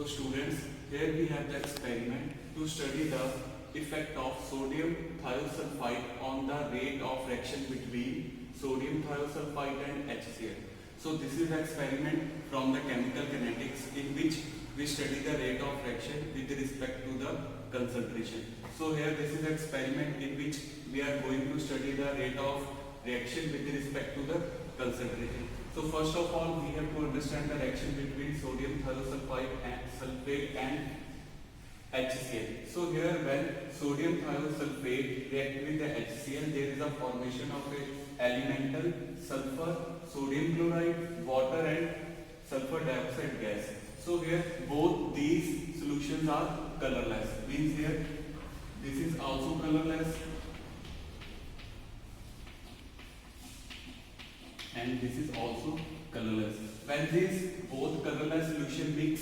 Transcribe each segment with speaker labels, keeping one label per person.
Speaker 1: So students, here we have the experiment to study the effect of sodium thiosulfide on the rate of reaction between sodium thiosulfide and HCl. So this is the experiment from the chemical kinetics in which we study the rate of reaction with respect to the concentration. So here this is the experiment in which we are going to study the rate of reaction with respect to the concentration. So first of all, we have to understand the reaction between sodium thiosulfide and sulfate and HCl. So here when sodium thiosulfate react with the HCl, there is a formation of a elemental sulfur, sodium chloride, water and sulfur dioxide gas. So here both these solutions are colorless. Means here this is also colorless and this is also colorless. When these both colorless solution mix,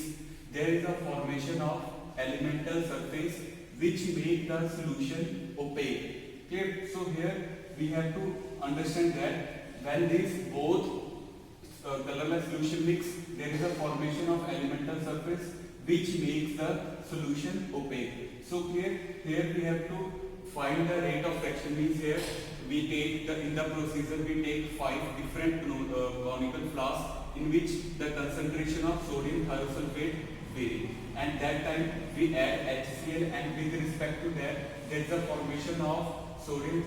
Speaker 1: there is a formation of elemental surface which make the solution opaque. Clear? So here we have to understand that when these both colorless solution mix, there is a formation of elemental surface which makes the solution opaque. So clear? Here we have to find the rate of reaction. Means here we take in the procedure we take 5 different conical flasks in which the concentration of sodium thiosulfate vary, and that time we add HCl, and with respect to that there is a formation of sodium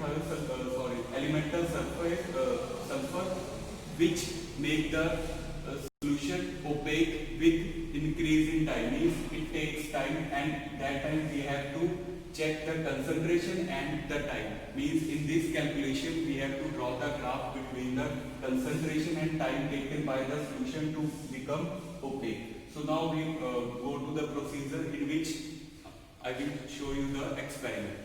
Speaker 1: elemental sulfur which make the solution opaque with increase in time. Means it takes time, and that time we have to check the concentration and the time. Means in this calculation we have to draw the graph between the concentration and time taken by the solution to become opaque. So now we go to the procedure in which I will show you the experiment.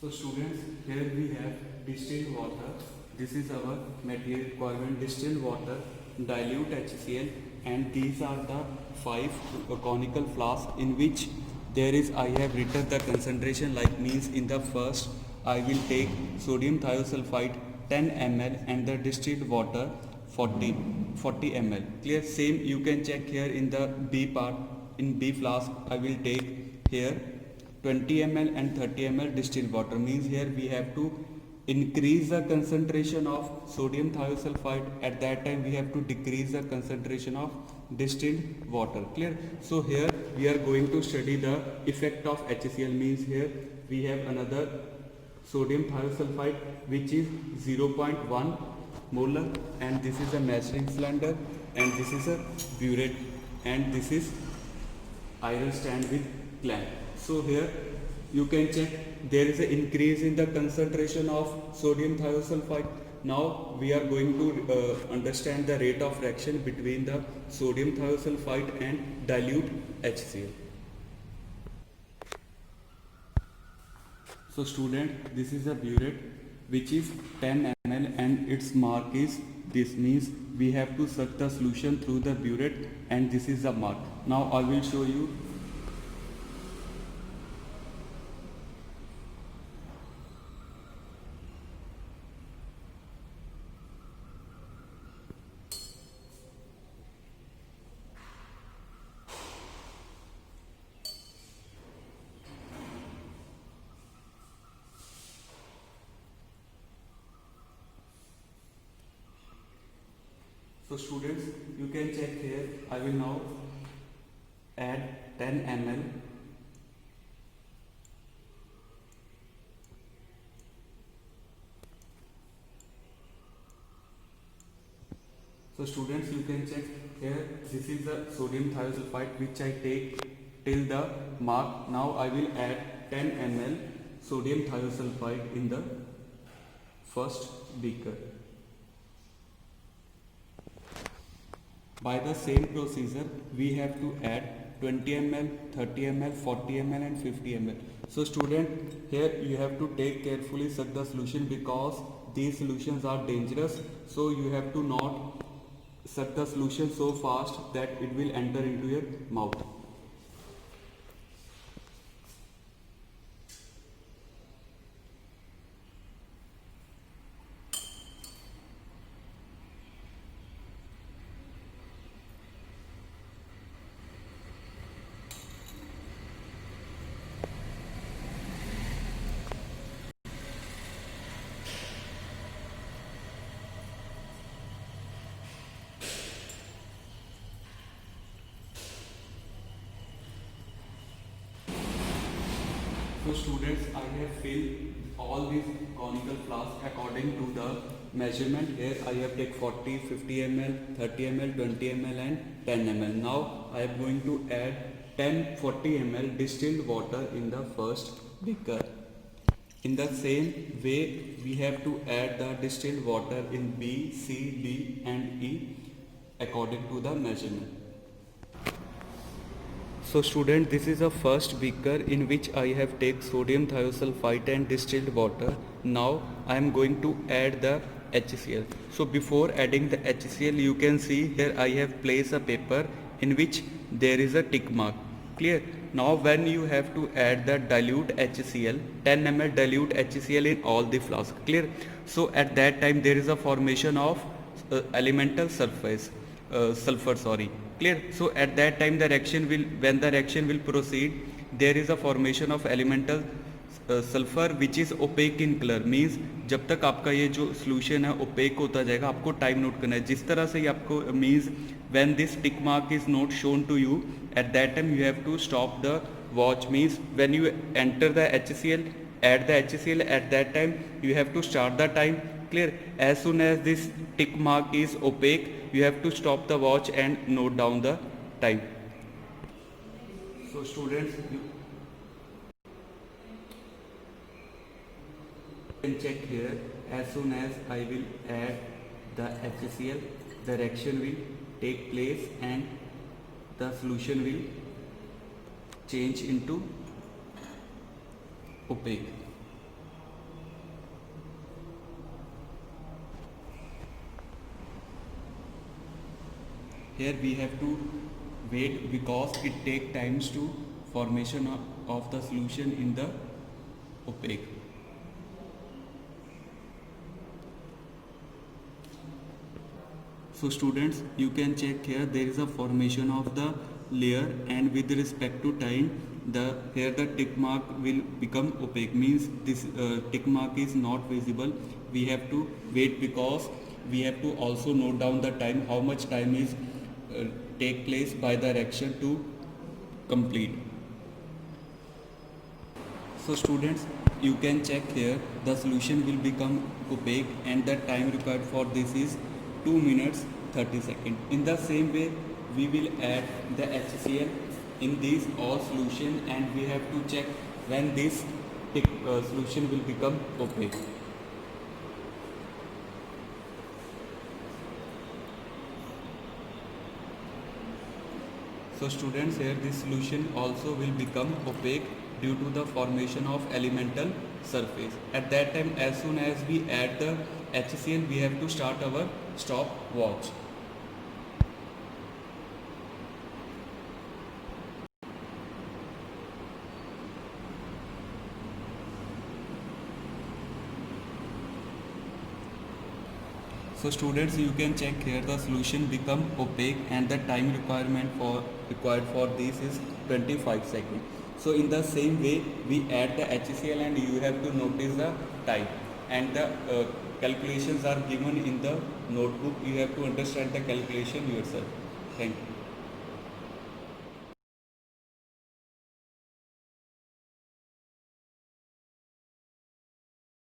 Speaker 1: So students, here we have distilled water. This is our material requirement: distilled water, dilute HCl, and these are the 5 conical flasks in which there is, I have written the concentration like. Means in the first I will take sodium thiosulfide 10 ml and the distilled water 40 ml. Clear? Same you can check here in the B part. In B flask I will take here 20 ml and 30 ml distilled water. Means here we have to increase the concentration of sodium thiosulfide. At that time we have to decrease the concentration of distilled water. Clear? So here we are going to study the effect of HCl. Means here we have another sodium thiosulfide which is 0.1 molar, and this is a measuring cylinder, and this is a burette, and this is iron stand with clamp. So here you can check there is an increase in the concentration of sodium thiosulfide. Now we are going to understand the rate of reaction between the sodium thiosulfide and dilute HCl. So student, this is a burette which is 10 ml and its mark is this. Means we have to suck the solution through the burette, and this is the mark. Now I will show you. So students, you can check here. I will now add 10 ml. So students, you can check here. This is the sodium thiosulfide which I take till the mark. Now I will add 10 ml sodium thiosulfide in the first beaker. By the same procedure, we have to add 20 ml, 30 ml, 40 ml and 50 ml. So student, here you have to take carefully suck the solution because these solutions are dangerous. So you have to not suck the solution so fast that it will enter into your mouth. students, I have filled all these conical flasks according to the measurement. Here I have take 40, 50 ml, 30 ml, 20 ml and 10 ml. Now I am going to add 40 ml distilled water in the first beaker. In the same way, we have to add the distilled water in B, C, D and E according to the measurement. So student, this is a first beaker in which I have take sodium thiosulfite and distilled water. Now I am going to add the HCl. So before adding the HCl, you can see here I have placed a paper in which there is a tick mark. Clear? Now when you have to add the dilute HCl, 10 ml dilute HCl in all the flasks. Clear? So at that time there is a formation of elemental sulfur. Clear? So at that time when the reaction will proceed, there is a formation of elemental sulphur which is opaque in colour. Means जब तक आपका ये जो solution है OPEC होता जाएगा, आपको time note करना है. जिस तरह से ही आपको means when this tick mark is not shown to you, at that time you have to stop the watch. Means when you enter the HCl, add the HCl, at that time you have to start the time. Clear? As soon as this tick mark is opaque, you have to stop the watch and note down the time. So students, you can check here. As soon as I will add the HCl, the reaction will take place and the solution will change into opaque. Here we have to wait because it take times to formation of the solution in the opaque. So students, you can check here, there is a formation of the layer, and with respect to time, here the tick mark will become opaque. Means this tick mark is not visible. We have to wait because we have to also note down the time, how much time is take place by the reaction to complete. So students, you can check here, the solution will become opaque and the time required for this is 2 minutes 30 seconds. In the same way, we will add the HCl in this all solution, and we have to check when this solution will become opaque. So students, here this solution also will become opaque due to the formation of elemental surface. At that time, as soon as we add the HCl, we have to start our stopwatch. So students, you can check here, the solution become opaque and the time required for this is 25 seconds. So in the same way, we add the HCl and you have to notice the time, and the calculations are given in the notebook. You have to understand the calculation yourself. Thank you.